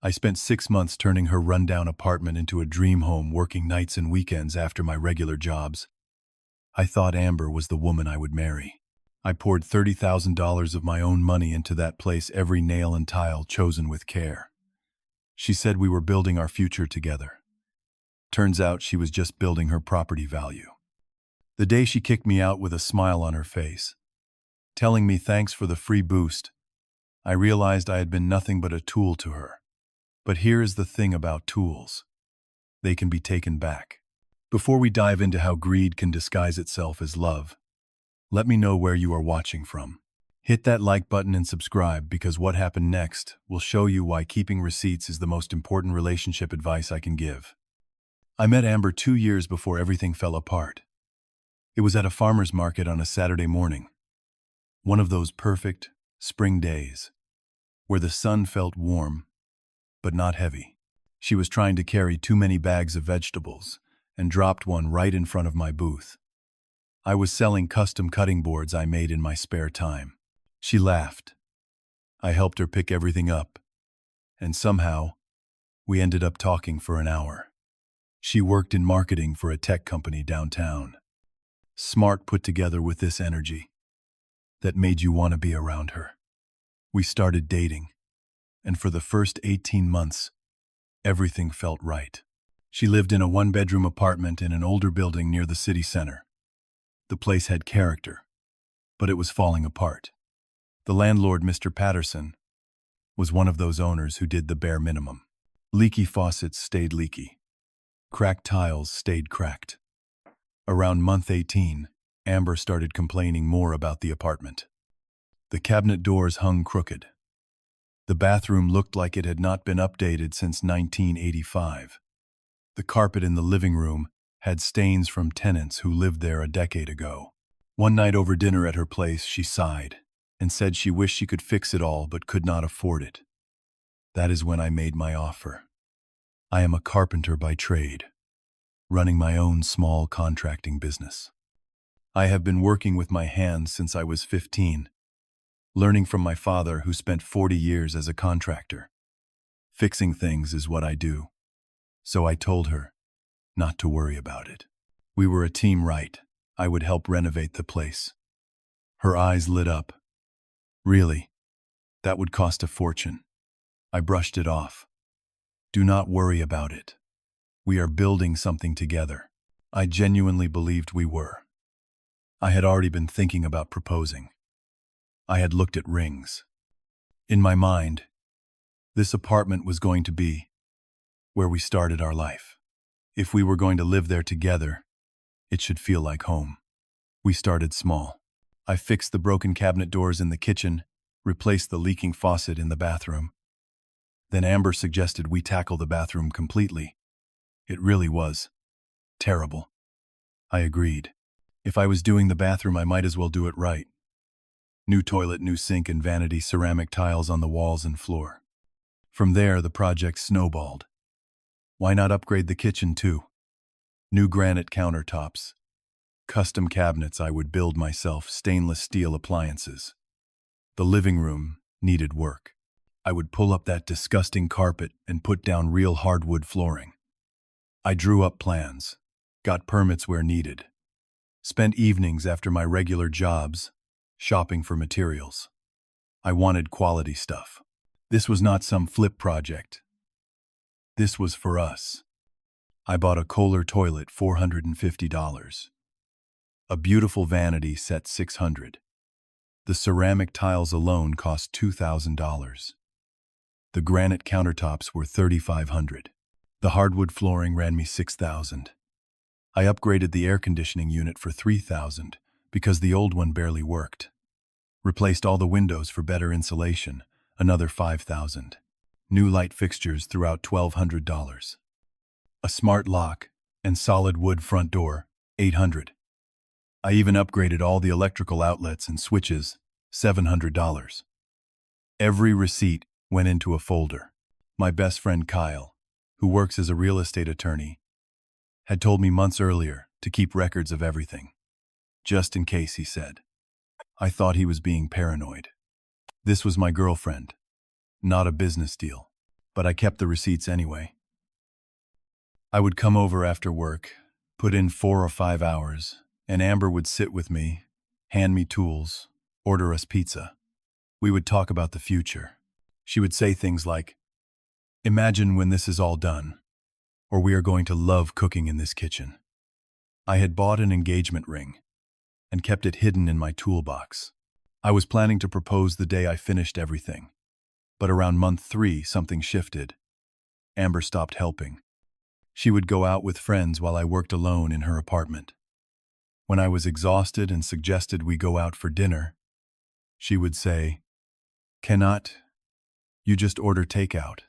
I spent 6 months turning her rundown apartment into a dream home, working nights and weekends after my regular jobs. I thought Amber was the woman I would marry. I poured $30,000 of my own money into that place, every nail and tile chosen with care. She said we were building our future together. Turns out she was just building her property value. The day she kicked me out with a smile on her face, telling me thanks for the free boost, I realized I had been nothing but a tool to her. But here is the thing about tools. They can be taken back. Before we dive into how greed can disguise itself as love, let me know where you are watching from. Hit that like button and subscribe, because what happened next will show you why keeping receipts is the most important relationship advice I can give. I met Amber 2 years before everything fell apart. It was at a farmer's market on a Saturday morning. One of those perfect spring days where the sun felt warm but not heavy. She was trying to carry too many bags of vegetables and dropped one right in front of my booth. I was selling custom cutting boards I made in my spare time. She laughed. I helped her pick everything up, and somehow we ended up talking for an hour. She worked in marketing for a tech company downtown. Smart, put together, with this energy that made you want to be around her. We started dating, and for the first 18 months, everything felt right. She lived in a one-bedroom apartment in an older building near the city center. The place had character, but it was falling apart. The landlord, Mr. Patterson, was one of those owners who did the bare minimum. Leaky faucets stayed leaky. Cracked tiles stayed cracked. Around month 18, Amber started complaining more about the apartment. The cabinet doors hung crooked. The bathroom looked like it had not been updated since 1985. The carpet in the living room had stains from tenants who lived there a decade ago. One night over dinner at her place, she sighed and said she wished she could fix it all but could not afford it. That is when I made my offer. I am a carpenter by trade, running my own small contracting business. I have been working with my hands since I was 15, learning from my father, who spent 40 years as a contractor. Fixing things is what I do. So I told her not to worry about it. We were a team, right? I would help renovate the place. Her eyes lit up. Really? That would cost a fortune. I brushed it off. Do not worry about it. We are building something together. I genuinely believed we were. I had already been thinking about proposing. I had looked at rings. In my mind, this apartment was going to be where we started our life. If we were going to live there together, it should feel like home. We started small. I fixed the broken cabinet doors in the kitchen, replaced the leaking faucet in the bathroom. Then Amber suggested we tackle the bathroom completely. It really was terrible. I agreed. If I was doing the bathroom, I might as well do it right. New toilet, new sink, and vanity ceramic tiles on the walls and floor. From there, the project snowballed. Why not upgrade the kitchen too? New granite countertops, custom cabinets I would build myself, stainless steel appliances. The living room needed work. I would pull up that disgusting carpet and put down real hardwood flooring. I drew up plans, got permits where needed, spent evenings after my regular jobs shopping for materials. I wanted quality stuff. This was not some flip project. This was for us. I bought a Kohler toilet, $450. A beautiful vanity set, $600. The ceramic tiles alone cost $2,000. The granite countertops were $3,500. The hardwood flooring ran me $6,000. I upgraded the air conditioning unit for $3,000 because the old one barely worked. Replaced all the windows for better insulation, another $5,000. New light fixtures throughout, $1,200. A smart lock and solid wood front door, $800. I even upgraded all the electrical outlets and switches, $700. Every receipt went into a folder. My best friend Kyle, who works as a real estate attorney, had told me months earlier to keep records of everything. Just in case, he said. I thought he was being paranoid. This was my girlfriend, not a business deal. but I kept the receipts anyway. I would come over after work, put in 4 or 5 hours, and Amber would sit with me, hand me tools, order us pizza. We would talk about the future. She would say things like, "Imagine when this is all done," or "We are going to love cooking in this kitchen." I had bought an engagement ring and kept it hidden in my toolbox. I was planning to propose the day I finished everything. But around month 3, something shifted. Amber stopped helping. She would go out with friends while I worked alone in her apartment. When I was exhausted and suggested we go out for dinner, she would say, "Cannot you just order takeout?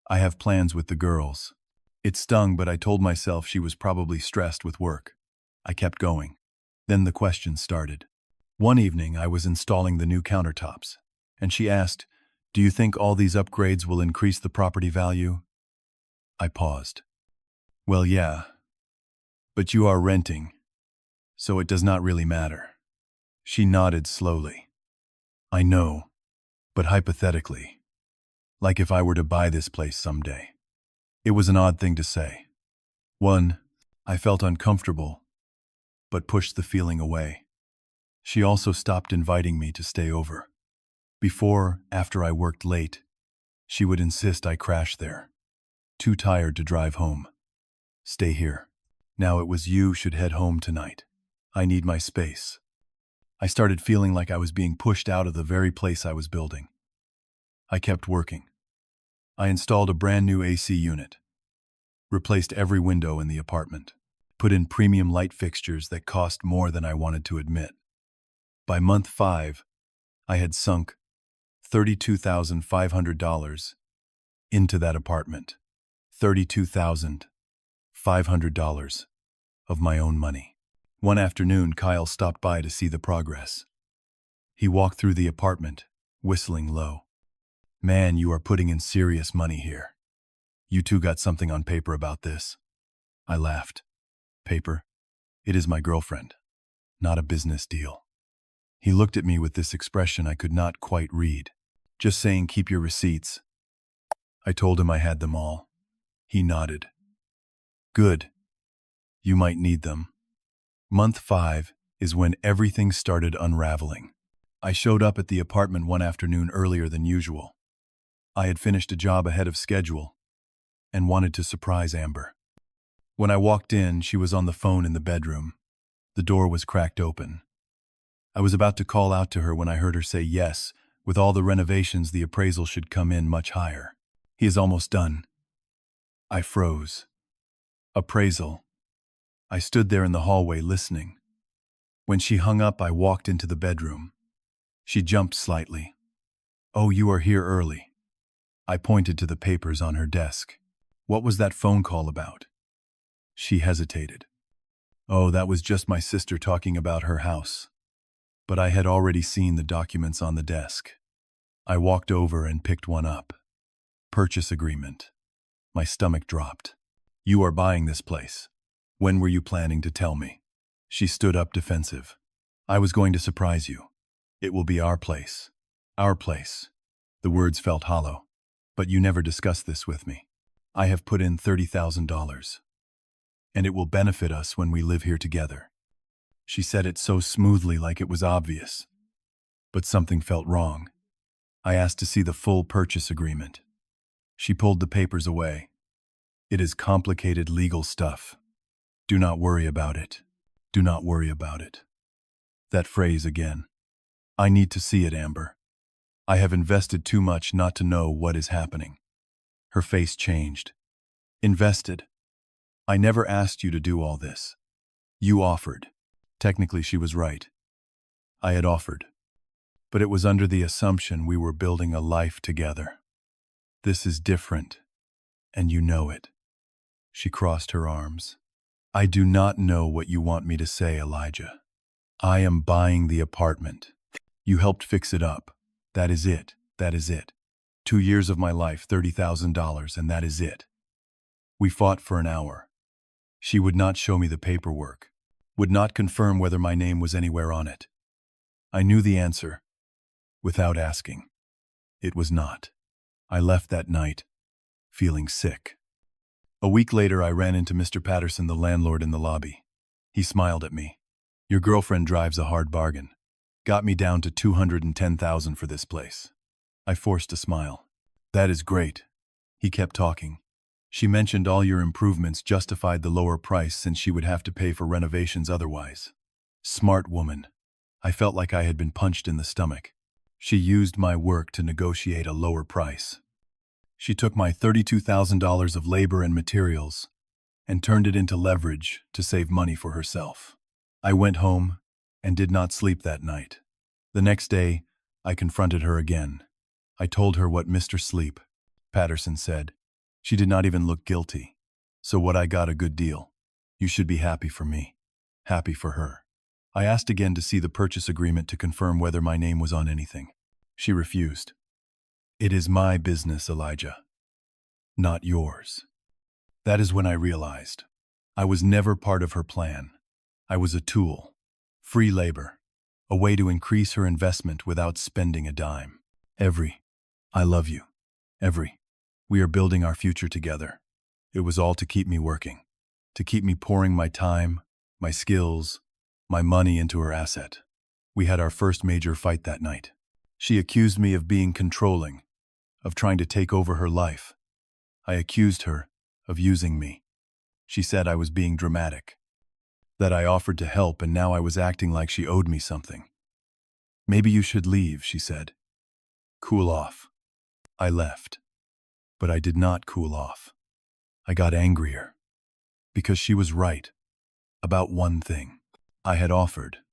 I have plans with the girls." It stung, but I told myself she was probably stressed with work. I kept going. Then the questions started. One evening, I was installing the new countertops, and she asked, "Do you think all these upgrades will increase the property value?" I paused. "Well, yeah, but you are renting, so it does not really matter." She nodded slowly. "I know, but hypothetically, like if I were to buy this place someday." It was an odd thing to say. I felt uncomfortable, but pushed the feeling away. She also stopped inviting me to stay over. After I worked late, she would insist I crash there. Too tired to drive home. "Stay here. Now it was you should head home tonight. I need my space." I started feeling like I was being pushed out of the very place I was building. I kept working. I installed a brand new AC unit, replaced every window in the apartment, put in premium light fixtures that cost more than I wanted to admit. By month 5, I had sunk $32,500 into that apartment. $32,500 of my own money. One afternoon, Kyle stopped by to see the progress. He walked through the apartment, whistling low. "Man, you are putting in serious money here. You two got something on paper about this." I laughed. "Paper? It is my girlfriend, not a business deal." He looked at me with this expression I could not quite read. "Just saying, keep your receipts." I told him I had them all. He nodded. "Good. You might need them." Month 5 is when everything started unraveling. I showed up at the apartment one afternoon earlier than usual. I had finished a job ahead of schedule and wanted to surprise Amber. When I walked in, she was on the phone in the bedroom. The door was cracked open. I was about to call out to her when I heard her say, "Yes, with all the renovations, the appraisal should come in much higher. He is almost done." I froze. Appraisal. I stood there in the hallway listening. When she hung up, I walked into the bedroom. She jumped slightly. "Oh, you are here early." I pointed to the papers on her desk. "What was that phone call about?" She hesitated. "Oh, that was just my sister talking about her house." But I had already seen the documents on the desk. I walked over and picked one up. Purchase agreement. My stomach dropped. "You are buying this place. When were you planning to tell me?" She stood up defensive. "I was going to surprise you. It will be our place." "Our place." The words felt hollow. "But you never discussed this with me. I have put in $30,000. And it will benefit us when we live here together." She said it so smoothly, like it was obvious. But something felt wrong. I asked to see the full purchase agreement. She pulled the papers away. "It is complicated legal stuff. Do not worry about it. Do not worry about it." That phrase again. "I need to see it, Amber. I have invested too much not to know what is happening." Her face changed. "Invested? I never asked you to do all this. You offered." Technically, she was right. I had offered. But it was under the assumption we were building a life together. This is different, and you know it. She crossed her arms. "I do not know what you want me to say, Elijah. I am buying the apartment. You helped fix it up. That is it. That is it. 2 years of my life, $30,000, and that is it." We fought for an hour. She would not show me the paperwork, would not confirm whether my name was anywhere on it. I knew the answer, without asking. It was not. I left that night, feeling sick. A week later, I ran into Mr. Patterson, the landlord, in the lobby. He smiled at me. "Your girlfriend drives a hard bargain. Got me down to $210,000 for this place." I forced a smile. "That is great." He kept talking. "She mentioned all your improvements justified the lower price since she would have to pay for renovations otherwise." Smart woman. I felt like I had been punched in the stomach. She used my work to negotiate a lower price. She took my $32,000 of labor and materials and turned it into leverage to save money for herself. I went home and did not sleep that night. The next day, I confronted her again. I told her what Mr. Sleep, Patterson, said. She did not even look guilty. "So what, I got a good deal. You should be happy for me. Happy for her." I asked again to see the purchase agreement to confirm whether my name was on anything. She refused. "It is my business, Elijah, not yours." That is when I realized I was never part of her plan. I was a tool, free labor, a way to increase her investment without spending a dime. I love you. We are building our future together. It was all to keep me working, to keep me pouring my time, my skills, my money into her asset. We had our first major fight that night. She accused me of being controlling, of trying to take over her life. I accused her of using me. She said I was being dramatic, that I offered to help and now I was acting like she owed me something. "Maybe you should leave," she said. "Cool off." I left. But I did not cool off. I got angrier. Because she was right. About one thing. I had offered.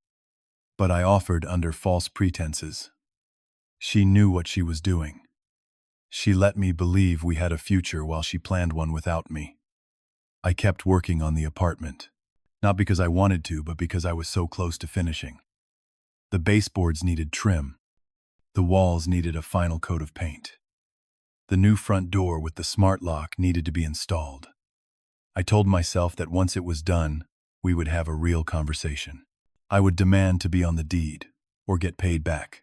But I offered under false pretenses. She knew what she was doing. She let me believe we had a future while she planned one without me. I kept working on the apartment. Not because I wanted to, but because I was so close to finishing. The baseboards needed trim. The walls needed a final coat of paint. The new front door with the smart lock needed to be installed. I told myself that once it was done, we would have a real conversation. I would demand to be on the deed, or get paid back.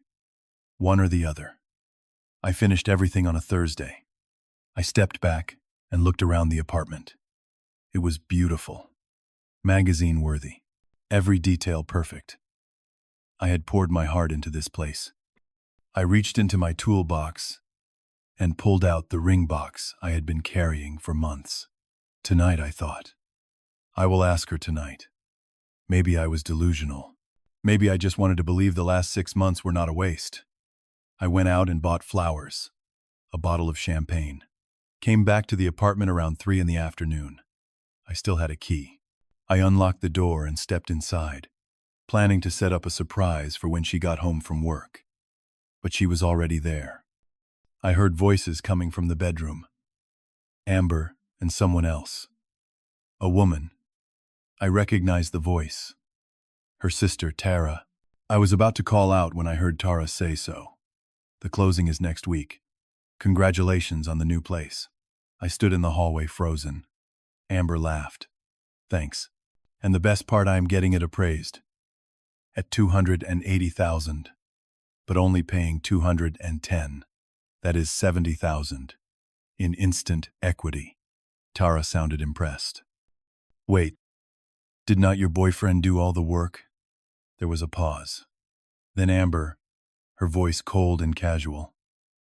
One or the other. I finished everything on a Thursday. I stepped back and looked around the apartment. It was beautiful. Magazine-worthy. Every detail perfect. I had poured my heart into this place. I reached into my toolbox and pulled out the ring box I had been carrying for months. Tonight, I thought. I will ask her tonight. Maybe I was delusional. Maybe I just wanted to believe the last 6 months were not a waste. I went out and bought flowers, a bottle of champagne. Came back to the apartment around 3 in the afternoon. I still had a key. I unlocked the door and stepped inside, planning to set up a surprise for when she got home from work. But she was already there. I heard voices coming from the bedroom. Amber and someone else. A woman. I recognized the voice. Her sister, Tara. I was about to call out when I heard Tara say so. "The closing is next week. Congratulations on the new place." I stood in the hallway frozen. Amber laughed. "Thanks. And the best part, I am getting it appraised. At $280,000. But only paying $210. That is $70,000. In instant equity." Tara sounded impressed. "Wait, did not your boyfriend do all the work?" There was a pause. Then Amber, her voice cold and casual.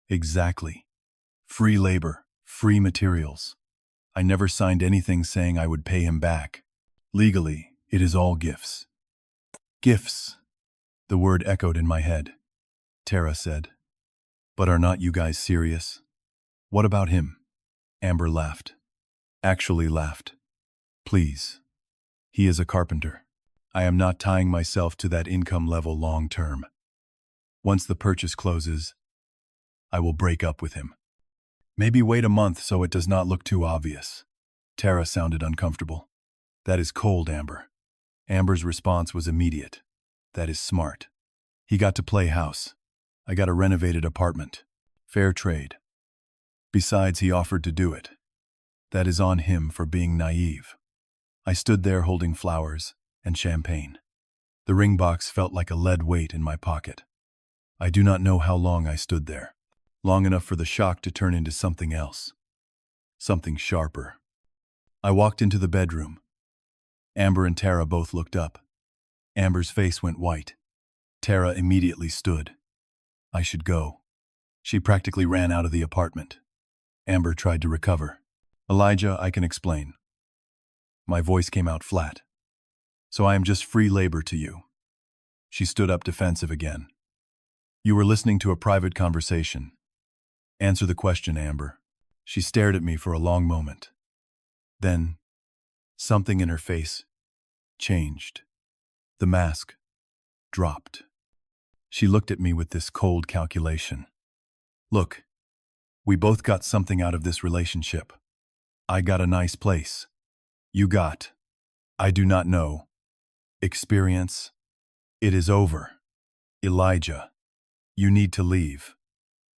"Exactly. Free labor, free materials. I never signed anything saying I would pay him back. Legally, it is all gifts." "Gifts." The word echoed in my head. Tara said, "But are not you guys serious? What about him?" Amber laughed. Actually laughed. "Please. He is a carpenter. I am not tying myself to that income level long term. Once the purchase closes, I will break up with him. Maybe wait a month so it does not look too obvious." Tara sounded uncomfortable. "That is cold, Amber." Amber's response was immediate. "That is smart. He got to play house. I got a renovated apartment. Fair trade. Besides, he offered to do it. That is on him for being naive." I stood there holding flowers and champagne. The ring box felt like a lead weight in my pocket. I do not know how long I stood there. Long enough for the shock to turn into something else. something sharper. I walked into the bedroom. Amber and Tara both looked up. Amber's face went white. Tara immediately stood. I should go. She practically ran out of the apartment. Amber tried to recover. Elijah, I can explain. My voice came out flat. So I am just free labor to you. She stood up defensive again. You were listening to a private conversation. Answer the question, Amber. She stared at me for a long moment. Then, something in her face changed. The mask dropped. She looked at me with this cold calculation. Look, we both got something out of this relationship. I got a nice place. You got, I do not know, experience. It is over. Elijah, you need to leave.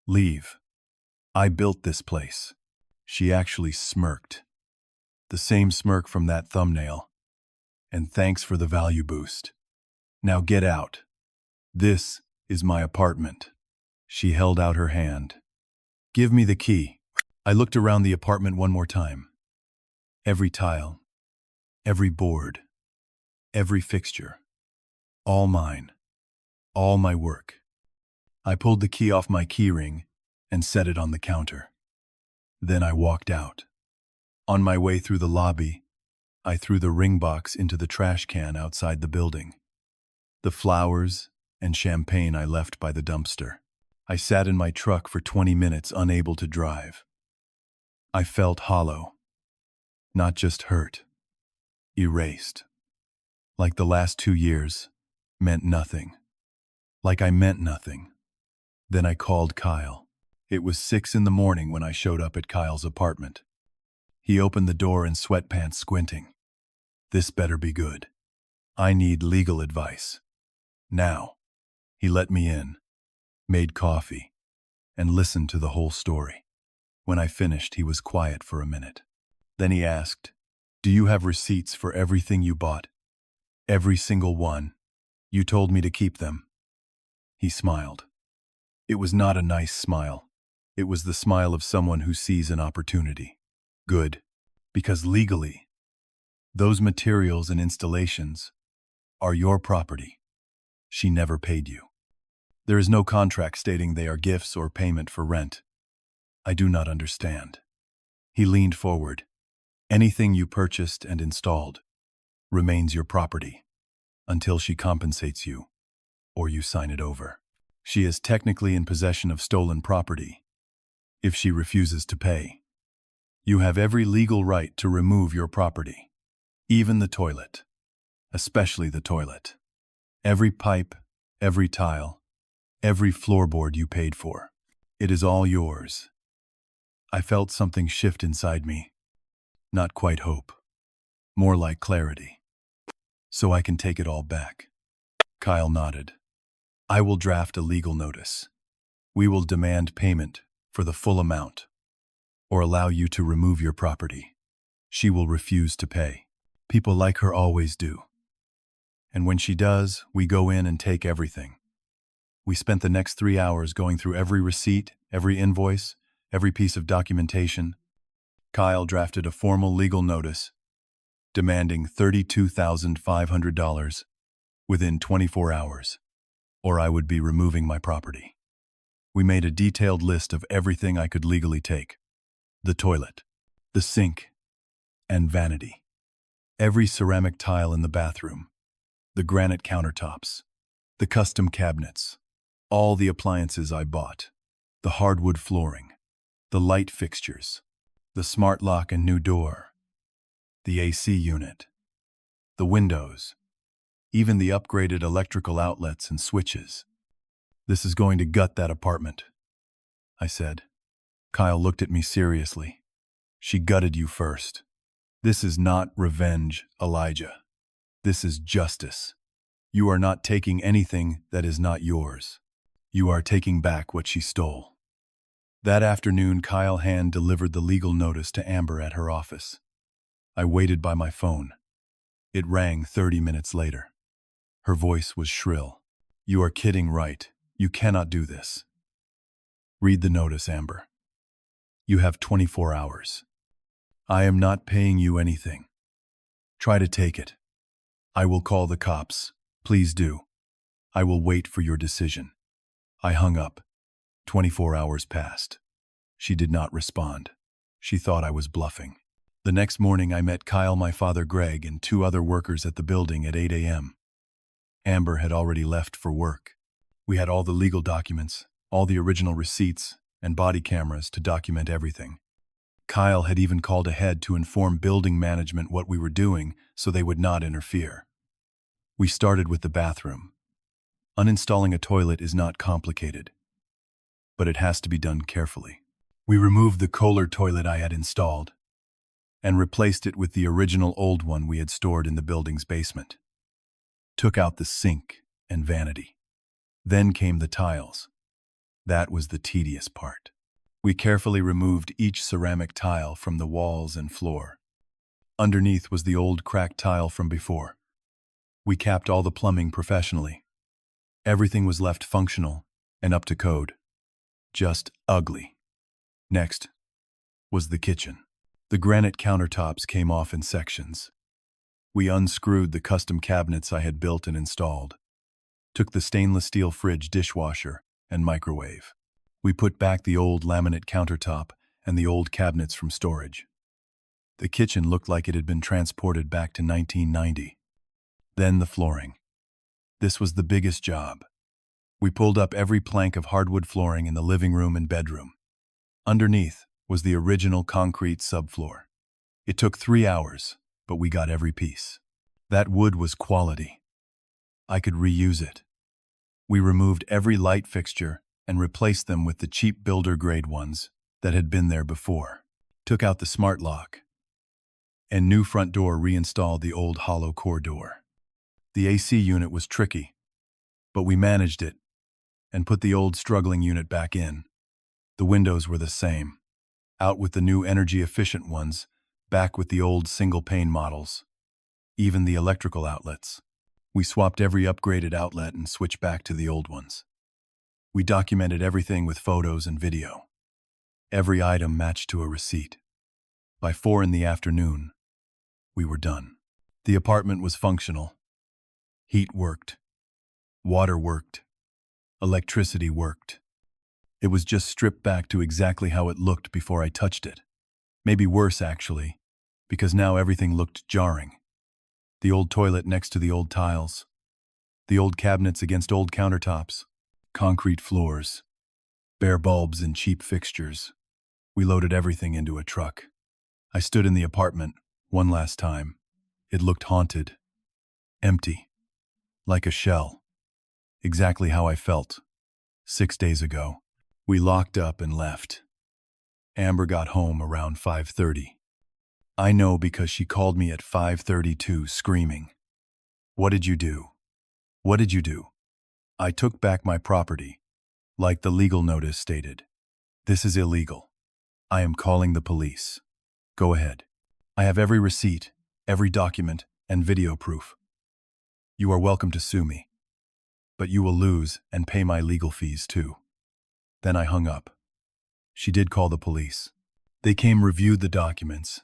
Leave. I built this place. She actually smirked. The same smirk from that thumbnail. And thanks for the value boost. Now get out. This is my apartment. She held out her hand. Give me the key. I looked around the apartment one more time. Every tile, every board, every fixture. All mine. All my work. I pulled the key off my keyring and set it on the counter. Then I walked out. On my way through the lobby, I threw the ring box into the trash can outside the building. The flowers and champagne I left by the dumpster. I sat in my truck for 20 minutes, unable to drive. I felt hollow. Not just hurt. Erased. Like the last 2 years meant nothing. Like I meant nothing. Then I called Kyle. It was 6 in the morning when I showed up at Kyle's apartment. He opened the door in sweatpants, squinting. This better be good. I need legal advice. Now. He let me in, made coffee, and listened to the whole story. When I finished, he was quiet for a minute. Then he asked, Do you have receipts for everything you bought? Every single one. You told me to keep them. He smiled. It was not a nice smile. It was the smile of someone who sees an opportunity. Good. Because legally, those materials and installations are your property. She never paid you. There is no contract stating they are gifts or payment for rent. I do not understand. He leaned forward. Anything you purchased and installed remains your property until she compensates you or you sign it over. She is technically in possession of stolen property if she refuses to pay. You have every legal right to remove your property, even the toilet, especially the toilet. Every pipe, every tile, every floorboard you paid for. It is all yours. I felt something shift inside me. Not quite hope. More like clarity. So I can take it all back. Kyle nodded. I will draft a legal notice. We will demand payment for the full amount, or allow you to remove your property. She will refuse to pay. People like her always do. And when she does, we go in and take everything. We spent the next 3 hours going through every receipt, every invoice, every piece of documentation. Kyle drafted a formal legal notice demanding $32,500 within 24 hours, or I would be removing my property. We made a detailed list of everything I could legally take. The toilet, the sink, and vanity. Every ceramic tile in the bathroom, the granite countertops, the custom cabinets, all the appliances I bought, the hardwood flooring, the light fixtures, the smart lock and new door, the AC unit, the windows, even the upgraded electrical outlets and switches. This is going to gut that apartment, I said. Kyle looked at me seriously. She gutted you first. This is not revenge, Elijah. This is justice. You are not taking anything that is not yours. You are taking back what she stole. That afternoon, Kyle hand-delivered the legal notice to Amber at her office. I waited by my phone. It rang 30 minutes later. Her voice was shrill. You are kidding, right? You cannot do this. Read the notice, Amber. You have 24 hours. I am not paying you anything. Try to take it. I will call the cops. Please do. I will wait for your decision. I hung up. 24 hours passed. She did not respond. She thought I was bluffing. The next morning I met Kyle, my father Greg, and 2 other workers at the building at 8 a.m. Amber had already left for work. We had all the legal documents, all the original receipts, and body cameras to document everything. Kyle had even called ahead to inform building management what we were doing so they would not interfere. We started with the bathroom. Uninstalling a toilet is not complicated, but it has to be done carefully. We removed the Kohler toilet I had installed and replaced it with the original old one we had stored in the building's basement. Took out the sink and vanity. Then came the tiles. That was the tedious part. We carefully removed each ceramic tile from the walls and floor. Underneath was the old cracked tile from before. We capped all the plumbing professionally. Everything was left functional and up to code. Just ugly. Next was the kitchen. The granite countertops came off in sections. We unscrewed the custom cabinets I had built and installed. Took the stainless steel fridge, dishwasher, and microwave. We put back the old laminate countertop and the old cabinets from storage. The kitchen looked like it had been transported back to 1990. Then the flooring. This was the biggest job. We pulled up every plank of hardwood flooring in the living room and bedroom. Underneath was the original concrete subfloor. It took 3 hours, but we got every piece. That wood was quality. I could reuse it. We removed every light fixture and replaced them with the cheap builder-grade ones that had been there before. Took out the smart lock. And new front door reinstalled the old hollow core door. The AC unit was tricky, but we managed it and put the old struggling unit back in. The windows were the same. Out with the new energy-efficient ones, back with the old single-pane models. Even the electrical outlets. We swapped every upgraded outlet and switched back to the old ones. We documented everything with photos and video. Every item matched to a receipt. By 4 in the afternoon, we were done. The apartment was functional. Heat worked. Water worked. Electricity worked. It was just stripped back to exactly how it looked before I touched it. Maybe worse, actually, because now everything looked jarring. The old toilet next to the old tiles. The old cabinets against old countertops. Concrete floors. Bare bulbs and cheap fixtures. We loaded everything into a truck. I stood in the apartment one last time. It looked haunted. Empty. Like a shell. Exactly how I felt 6 days ago. We locked up and left. Amber got home around 5:30. I know because she called me at 5:32 screaming. What did you do? What did you do? I took back my property, like the legal notice stated. This is illegal. I am calling the police. Go ahead. I have every receipt, every document, and video proof. You are welcome to sue me. But you will lose and pay my legal fees too. Then I hung up. She did call the police. They came, reviewed the documents,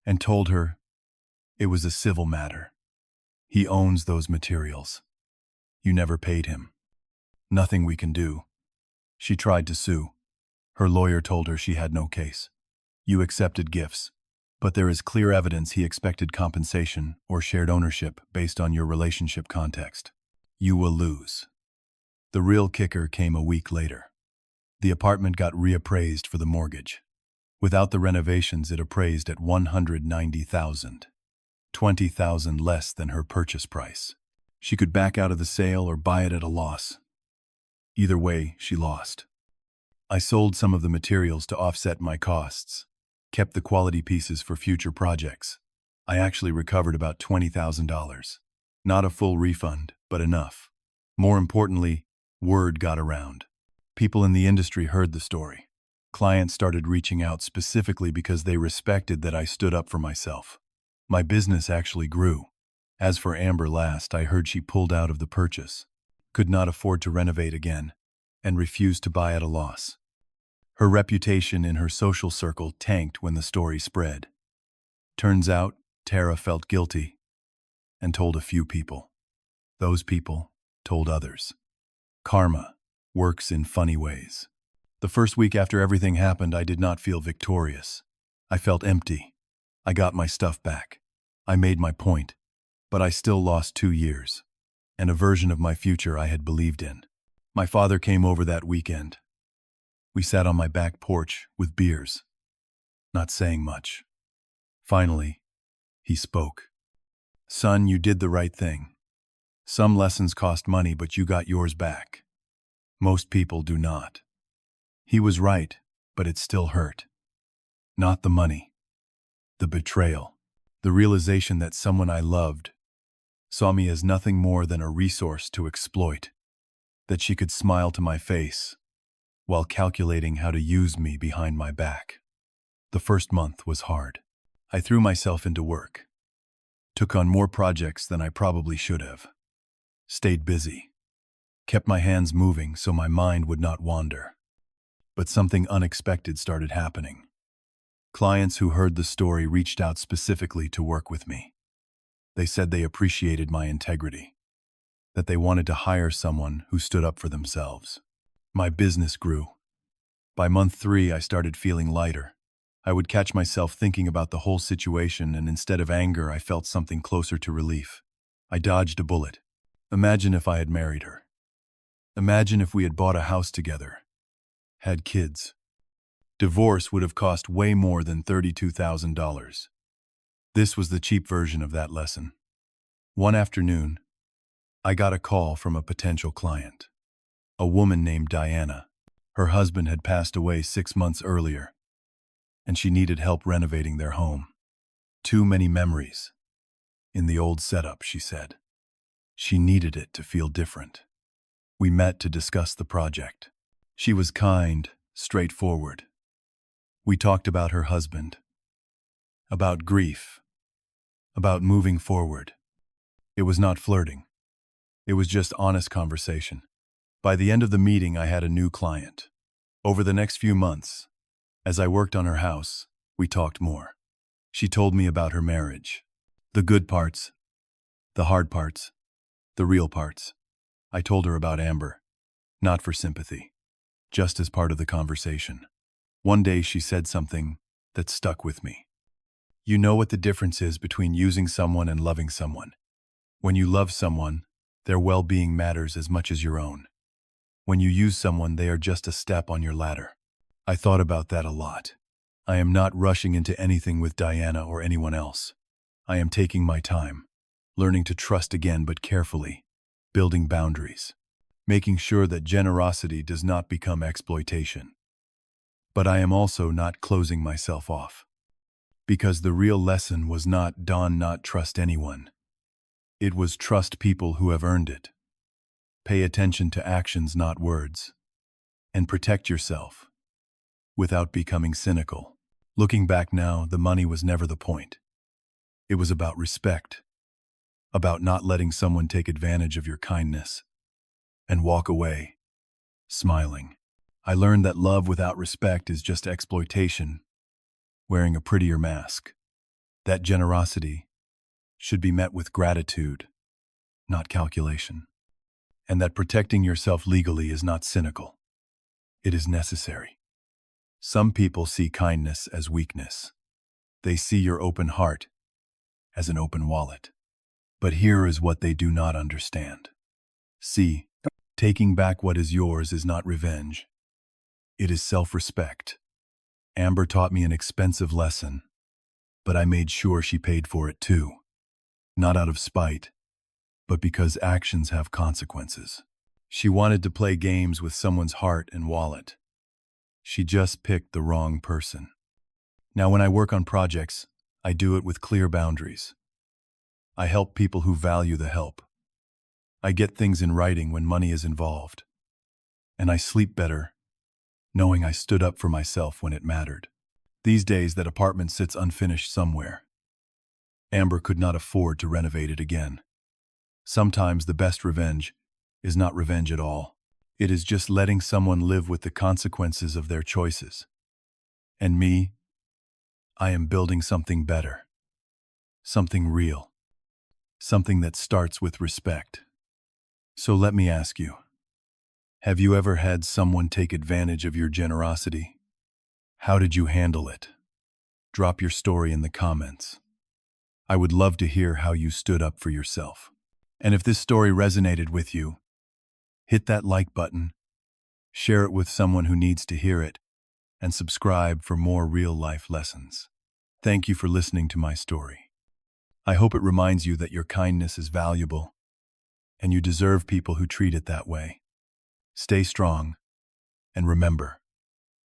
and told her it was a civil matter. He owns those materials. You never paid him. Nothing we can do. She tried to sue. Her lawyer told her she had no case. You accepted gifts, but there is clear evidence he expected compensation or shared ownership based on your relationship context. You will lose. The real kicker came a week later. The apartment got reappraised for the mortgage. Without the renovations, it appraised at $190,000, $20,000 less than her purchase price. She could back out of the sale or buy it at a loss. Either way, she lost. I sold some of the materials to offset my costs, kept the quality pieces for future projects. I actually recovered about $20,000. Not a full refund, but enough. More importantly, word got around. People in the industry heard the story. Clients started reaching out specifically because they respected that I stood up for myself. My business actually grew. As for Amber, last I heard she pulled out of the purchase, could not afford to renovate again, and refused to buy at a loss. Her reputation in her social circle tanked when the story spread. Turns out, Tara felt guilty and told a few people. Those people told others. Karma works in funny ways. The first week after everything happened, I did not feel victorious. I felt empty. I got my stuff back. I made my point, but I still lost 2 years, and a version of my future I had believed in. My father came over that weekend. We sat on my back porch with beers, not saying much. Finally, he spoke. "Son, you did the right thing. Some lessons cost money, but you got yours back. Most people do not." He was right, but it still hurt. Not the money. The betrayal. The realization that someone I loved saw me as nothing more than a resource to exploit. That she could smile to my face while calculating how to use me behind my back. The first month was hard. I threw myself into work. Took on more projects than I probably should have. Stayed busy. Kept my hands moving so my mind would not wander. But something unexpected started happening. Clients who heard the story reached out specifically to work with me. They said they appreciated my integrity, that they wanted to hire someone who stood up for themselves. My business grew. By month 3, I started feeling lighter. I would catch myself thinking about the whole situation, and instead of anger, I felt something closer to relief. I dodged a bullet. Imagine if I had married her. Imagine if we had bought a house together, had kids. Divorce would have cost way more than $32,000. This was the cheap version of that lesson. One afternoon, I got a call from a potential client. A woman named Diana. Her husband had passed away 6 months earlier, and she needed help renovating their home. Too many memories in the old setup, she said. She needed it to feel different. We met to discuss the project. She was kind, straightforward. We talked about her husband, about grief, about moving forward. It was not flirting. It was just honest conversation. By the end of the meeting, I had a new client. Over the next few months, as I worked on her house, we talked more. She told me about her marriage. The good parts, the hard parts, the real parts. I told her about Amber, not for sympathy, just as part of the conversation. One day she said something that stuck with me. "You know what the difference is between using someone and loving someone. When you love someone, their well-being matters as much as your own. When you use someone, they are just a step on your ladder." I thought about that a lot. I am not rushing into anything with Diana or anyone else. I am taking my time, learning to trust again but carefully, building boundaries, making sure that generosity does not become exploitation. But I am also not closing myself off. Because the real lesson was not not trust anyone. It was trust people who have earned it. Pay attention to actions, not words. And protect yourself without becoming cynical. Looking back now, the money was never the point. It was about respect, about not letting someone take advantage of your kindness and walk away, smiling. I learned that love without respect is just exploitation, wearing a prettier mask. That generosity should be met with gratitude, not calculation. And that protecting yourself legally is not cynical. It is necessary. Some people see kindness as weakness. They see your open heart as an open wallet. But here is what they do not understand. See, taking back what is yours is not revenge. It is self-respect. Amber taught me an expensive lesson, but I made sure she paid for it too. Not out of spite, but because actions have consequences. She wanted to play games with someone's heart and wallet. She just picked the wrong person. Now when I work on projects, I do it with clear boundaries. I help people who value the help. I get things in writing when money is involved. And I sleep better knowing I stood up for myself when it mattered. These days, that apartment sits unfinished somewhere. Amber could not afford to renovate it again. Sometimes the best revenge is not revenge at all. It is just letting someone live with the consequences of their choices. And me, I am building something better, something real, something that starts with respect. So let me ask you, have you ever had someone take advantage of your generosity? How did you handle it? Drop your story in the comments. I would love to hear how you stood up for yourself. And if this story resonated with you, hit that like button, share it with someone who needs to hear it, and subscribe for more real-life lessons. Thank you for listening to my story. I hope it reminds you that your kindness is valuable, and you deserve people who treat it that way. Stay strong, and remember,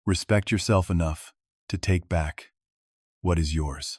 respect yourself enough to take back what is yours.